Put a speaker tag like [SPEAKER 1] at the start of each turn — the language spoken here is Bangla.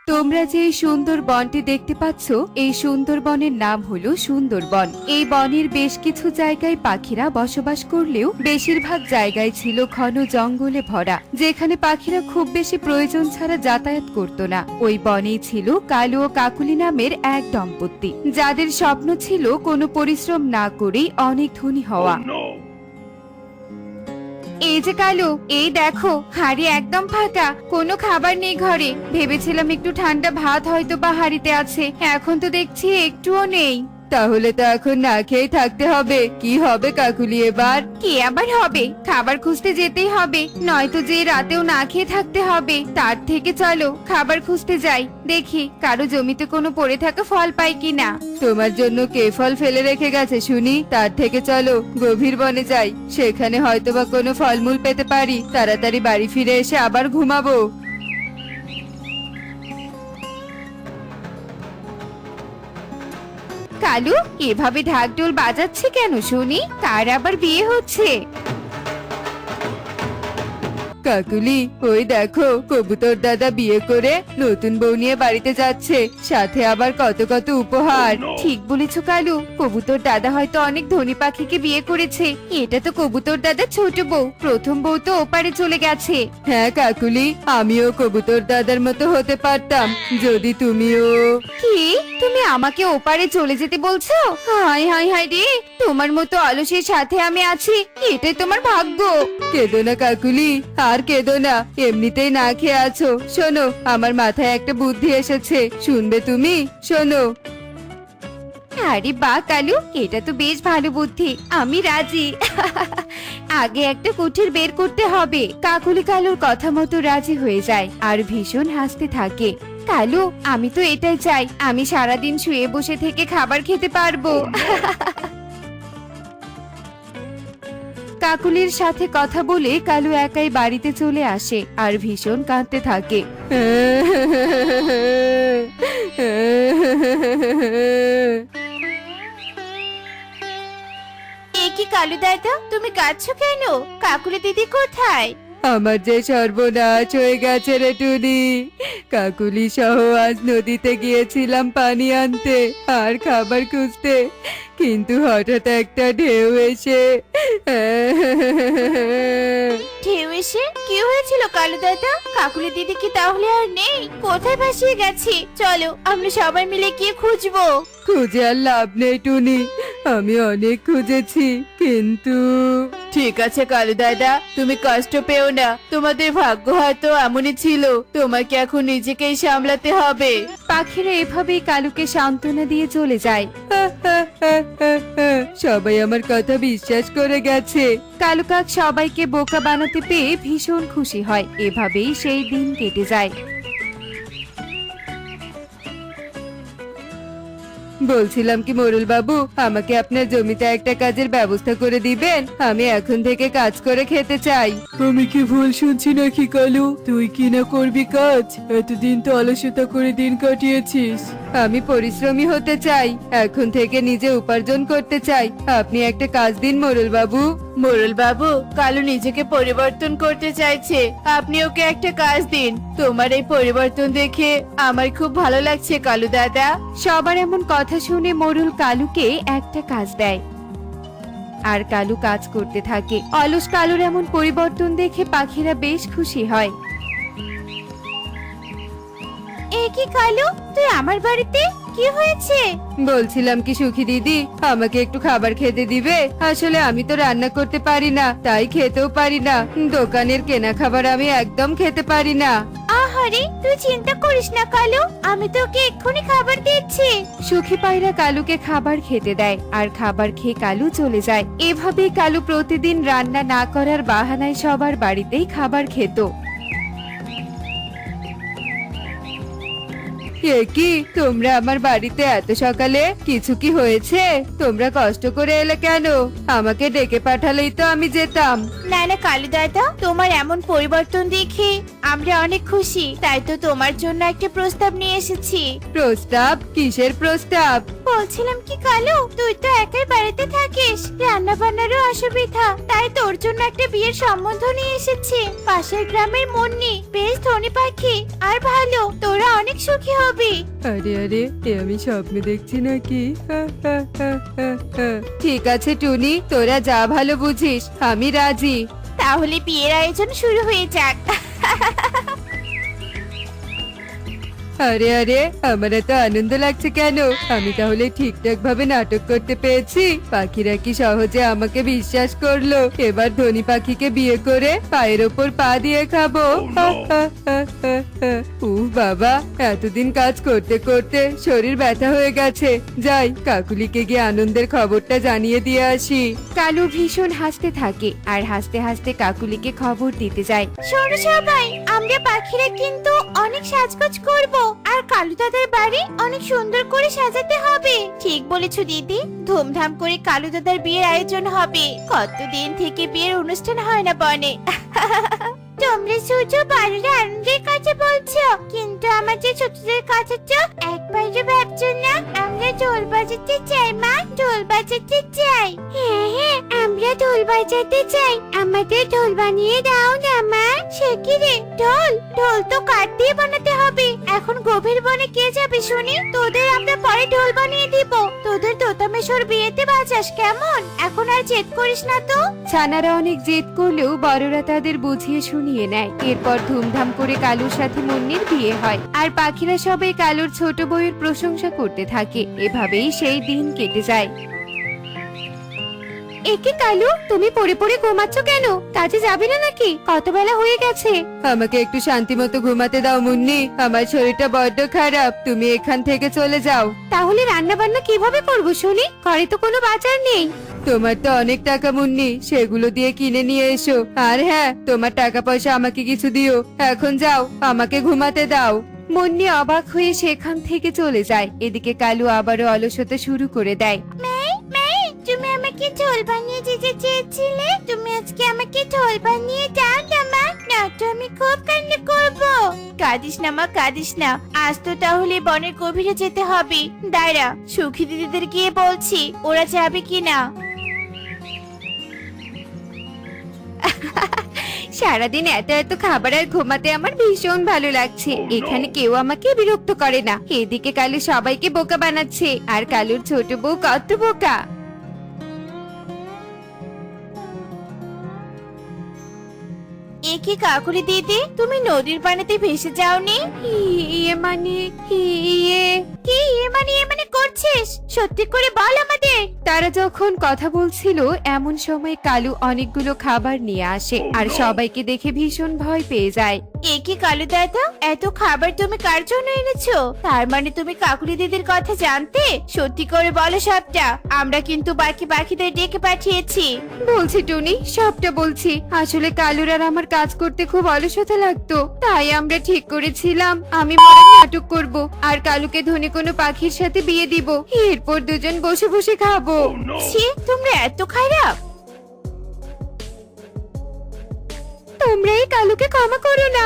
[SPEAKER 1] তোমরা যে এই সুন্দর বনটি দেখতে পাচ্ছ, এই সুন্দর বনের নাম হলো সুন্দরবন। এই বনের বেশ কিছু জায়গায় পাখিরা বসবাস করলেও বেশিরভাগ জায়গায় ছিল ঘন জঙ্গলে ভরা, যেখানে পাখিরা খুব বেশি প্রয়োজন ছাড়া যাতায়াত করত না। ওই বনেই ছিল কালু ও কাকুলি নামের এক দম্পতি, যাদের স্বপ্ন ছিল কোনো পরিশ্রম না করেই অনেক ধনী হওয়া। এই যে কালু, এই দেখো হাড়ি একদম ফাঁকা, কোনো খাবার নেই ঘরে। ভেবেছিলাম একটু ঠান্ডা ভাত হয়তো বা হাড়িতে আছে, এখন তো দেখছি একটুও নেই। তাহলে তো এখন না খেয়ে থাকতে হবে। কি হবে কাকুলি এবার? কি আবার হবে? খাবার খুঁজতে যেতেই হবে, নয়তো যে রাতেও না খেয়ে থাকতে হবে। তার থেকে চলো খাবার খুঁজতে যাই, দেখি কারো জমিতে কোনো পড়ে থাকা ফল পাই কিনা। তোমার জন্য কে ফল ফেলে রেখে গেছে শুনি? তার থেকে চলো গভীর বনে যাই, সেখানে হয়তোবা কোনো ফলমূল পেতে পারি। তাড়াতাড়ি বাড়ি ফিরে এসে আবার ঘুমাবো। কালু এভাবে ঢাকঢোল বাজাচ্ছে কেন শুনি? কার আবার বিয়ে হচ্ছে? কাকুলি, ওই দেখো কবুতর দাদা বিয়ে করে নতুন বউ নিয়ে বাড়িতে যাচ্ছে, সাথে আবার কত কত উপহার। ঠিক বলেছো কালু, কবুতর দাদা হয়তো অনেক ধনী পাখিকে বিয়ে করেছে। এটা তো কবুতর দাদা ছোট বউ, প্রথম বউ তো ওপারে চলে গেছে। হ্যাঁ কাকুলি, আমিও কবুতর দাদার মতো হতে পারতাম যদি তুমিও। কি, তুমি আমাকে ওপারে চলে যেতে বলছো? হায় হায় হায় রে, তোমার মতো অলসের সাথে আমি আছি, এটাই তোমার ভাগ্য। কেঁদো না কাকুলি, আর কেঁদো না, এমনিতেই না খেয়ে আছো। শোনো, আমার মাথায় একটা বুদ্ধি এসেছে, শুনবে তুমি? শোনো। আরে বাহ কালু, এটা তো বেশ ভালো বুদ্ধি, আমি রাজি। আগে একটা কুঠির বের করতে হবে। কাকুলি কালুর কথা মতো রাজি হয়ে যায় আর ভীষণ হাসতে থাকে। কালু, আমি তো এটাই চাই, আমি সারাদিন শুয়ে বসে থেকে খাবার খেতে পারবো। কাকুলির সাথে কথা বলে কালু একাই বাড়িতে চলে আসে আর ভীষণ কাঁদতে থাকে। এ কি কালু দাদা, তুমি কাঁদছো কেন? কাকুলি দিদি কোথায়? আমার যে সর্বনাশ হয়ে গেছে রে টুনি। কাকুলি সহ আজ নদীতে গিয়েছিলাম পানি আনতে আর খাবার খুঁজতে, কিন্তু হঠাৎ একটা ঢেউ এসে। ঢেউ এসে কি হয়েছিল কালু দাদা? কাকুলি দিদি কি তাহলে আর নেই? কোথায় ভাসিয়ে গেছে? চলো আমরা সবাই মিলে গিয়ে খুঁজবো। খুঁজে আর লাভ নেই টুনি, আমি অনেক খুঁজেছি কিন্তু। ঠিক আছে কালু দাদা, তুমি কষ্ট পেও না, তোমাদের ভাগ্য হয়তো এমনই ছিল, তোমাকে এখন নিজেকেই সামলাতে হবে। পাখিরা এভাবেই কালুকে সান্ত্বনা দিয়ে চলে যায়। সবাই আমার কথা বিশ্বাস করে গেছে। কালু কাক সবাইকে বোকা বানাতে পেয়ে ভীষণ খুশি হয়। এভাবেই সেই দিন কেটে যায়। বলছিলাম কি মোরল বাবু, আমাকে আপনার জমিতে একটা কাজের ব্যবস্থা করে দিবেন? আমি এখন থেকে কাজ করে খেতে চাই।
[SPEAKER 2] আমি কি ভুল শুনছি নাকি কালু? তুই কি না করবি কাজ? এতদিন তো অলসতা করে দিন কাটিয়েছিস।
[SPEAKER 1] আমি পরিশ্রমী হতে চাই, এখন থেকে নিজে উপার্জন করতে চাই। আপনি একটা কাজ দিন মোরল বাবু।
[SPEAKER 2] মোরল বাবু, কালু নিজেকে পরিবর্তন করতে চাইছে, আপনি ওকে একটা কাজ দিন। তোমার এই পরিবর্তন দেখে আমার খুব ভালো লাগছে কালু দাদা।
[SPEAKER 1] সবার এমন কথা শুনে মোরল কালুকে একটা কাজ দেয় আর কালু কাজ করতে থাকে। অলস কালুর এমন পরিবর্তন দেখে পাখিরা বেশ খুশি হয়। এ কি কালু, তুই আমার বাড়িতে? কি হয়েছে? বলছিলাম কি সুখী দিদি, আমাকে একটু খাবার খেতে দিবে? আসলে আমি তো রান্না করতে পারি না, তাই খেতেও পারি না। দোকানের কেনা খাবার আমি একদম খেতে পারি না। আহারে, তুই চিন্তা করিস না কালু, আমি তোকে এক্ষুনি খাবার দিচ্ছি। সুখী পায়রা কালুকে খাবার খেতে দেয় আর খাবার খেয়ে কালু চলে যায়। এভাবেই কালু প্রতিদিন রান্না না করার বাহানায় সবার বাড়িতেই খাবার খেত। এ কি, তোমরা আমার বাড়িতে এত সকালে? কিছু কি হয়েছে? তোমরা কষ্ট করে এলে কেন? আমাকে ডেকে পাঠালেই তো আমি যেতাম।
[SPEAKER 3] না না কালু দাদা, তোমার এমন পরিবর্তন দেখে আমরা অনেক খুশি, তাই তো তোমার জন্য একটা প্রস্তাব নিয়ে এসেছি।
[SPEAKER 1] প্রস্তাব? কিসের প্রস্তাব?
[SPEAKER 3] বলছিলাম কি কালু, তুই তো একাই বাড়িতে থাকিস, রান্না বান্নারও অসুবিধা, তাই তোর জন্য একটা বিয়ের সম্বন্ধ নিয়ে এসেছি। পাশের গ্রামের মুন্নি বেশ ধনী পাখি আর ভালো, তোরা অনেক অনেক সুখী হবি।
[SPEAKER 1] আরে আরে এ আমি স্বপ্ন দেখছি নাকি? ঠিক আছে টুনি, তোরা যা ভালো বুঝিস, আমি রাজি।
[SPEAKER 3] তাহলে বিয়ের আয়োজন শুরু হয়ে যাক।
[SPEAKER 1] আরে আরে আমার এত আনন্দ লাগছে কেন? আমি তাহলে ঠিকঠাক ভাবে নাটক করতে পেরেছি? পাখিরা কি সহজে আমাকে বিশ্বাস করলো? এবার ধনী পাখিকে বিয়ে করে পায়ের ওপর পা দিয়ে খাবো। উফ বাবা, এতদিন কাজ করতে করতে শরীর ব্যথা হয়ে গেছে। যাই কাকুলিকে গিয়ে আনন্দের খবরটা জানিয়ে দিয়ে আসি। কালু ভীষণ হাসতে থাকে আর হাসতে হাসতে কাকুলিকে খবর দিতে যায়।
[SPEAKER 3] শোনো সবাই, আমরা পাখিরা কিন্তু অনেক সাজগোজ করব আর কালু দাদার বাড়ি অনেক সুন্দর করে সাজাতে হবে। ঠিক বলেছো দিদি, ধুমধাম করে কালু দাদার বিয়ের আয়োজন হবে। কতদিন থেকে বিয়ের অনুষ্ঠান হয় না বনে। তোমরা শুধু বাড়ির আনন্দের কথা বলছো, কিন্তু আমাদের ছোটদের কথা তো একবারও ভাবছো না। আমরা ঢোল বাজাতে চাই মা, ঢোল বাজাতে চাই। হ্যাঁ হ্যাঁ, আমরা ঢোল বাজাতে চাই। আমাদের ঢোল বানিয়ে দাও না মা। সে কি রে, ঢোল? ঢোল তো কাঠ দিয়ে বানাতে হবে। এখন গভীর বনে কে যাবে শুনি? তোদের আমরা পরে ঢোল বানিয়ে দিব। তোদের তোতামেশর বিয়েতে বাজাস কেমন? এখন আর জেদ করিস না তো।
[SPEAKER 1] ছানারা অনেক জেদ করলেও বড়রা তাদের বুঝিয়ে শুনিয়ে নেয়। এরপর ধুমধাম করে কালুর সাথে মুন্নির বিয়ে হয় আর পাখিরা সবাই কালুর ছোট বউয়ের প্রশংসা করতে থাকে। এভাবেই সেই দিন কেটে যায়। একে কালু, তুমি পড়ে পড়ে ঘুমাচ্ছ কেন? কাজে যাবে না নাকি? কত বেলা হয়ে গেছে। আমাকে একটু শান্তি মতো ঘুমাতে দাও মুন্নি, আমার শরীরটা বড্ড খারাপ। তুমি এখান থেকে চলে যাও। তাহলে রান্না বান্না কিভাবে করবো শুনি? ঘরে তো কোনো বাজার নেই। তোমার তো অনেক টাকা মুন্নি, সেগুলো দিয়ে কিনে নিয়ে এসো। আর হ্যাঁ, তোমার টাকা পয়সা আমাকে কিছু দিও। এখন যাও, আমাকে ঘুমাতে দাও। মুন্নি অবাক হয়ে সেখান থেকে চলে যায়। এদিকে কালু আবারও অলসতা শুরু করে দেয়।
[SPEAKER 3] তুমি আমাকে ঢোল বানিয়ে দিতে চেয়েছিলে, তুমি আজকে আমাকে ঢোল বানিয়ে দাও না মা, নয়তো আমি খুব কান্না করব। কাঁদিস না মা, কাঁদিস না। আজ তো তাহলে বনের গভীরে যেতে হবে। দাঁড়া, সুখী দিদিদের গিয়ে বলছি ওরা যাবে কিনা।
[SPEAKER 1] সারাদিন এত এত খাবার আর ঘুমাতে আমার ভীষণ ভালো লাগছে। এখানে কেউ আমাকে বিরক্ত করে না। এদিকে কালু সবাইকে বোকা বানাচ্ছে আর কালুর ছোট বউ কত বোকা।
[SPEAKER 3] এ কি কাকুরি দিদি, তুমি নদীর পানিতে ভেসে যাওনি?
[SPEAKER 1] ইয়ে মানে ইয়ে
[SPEAKER 3] কি এ মানে করছিস? সত্যি করে বল আমাদের।
[SPEAKER 1] তারা যখন কথা বলছিল এমন সময় কালু অনেকগুলো খাবার নিয়ে আসে আর সবাইকে দেখে ভীষণ ভয় পেয়ে যায়।
[SPEAKER 3] এ কি কালু দাদা, এত খাবার তুমি কার জন্য এনেছো? তার মানে তুমি কাকুলি দিদির কথা জানতে? সত্যি করে বলো সবটা। আমরা কিন্তু বাকি পাখিদের ডেকে পাঠিয়েছি।
[SPEAKER 1] বলছি টুনি, সবটা বলছি। আসলে কালুর আর আমার কাজ করতে খুব অলসতা লাগতো, তাই আমরা ঠিক করেছিলাম আমি মরার নাটক করব আর কালুকে ধনী কোনো পাখির সাথে বিয়ে দিব। এরপর দুজন বসে বসে খাবো।
[SPEAKER 3] ছি, তোমরা এত খারাপ।
[SPEAKER 1] তোমরা এই কালুকে ক্ষমা করো না।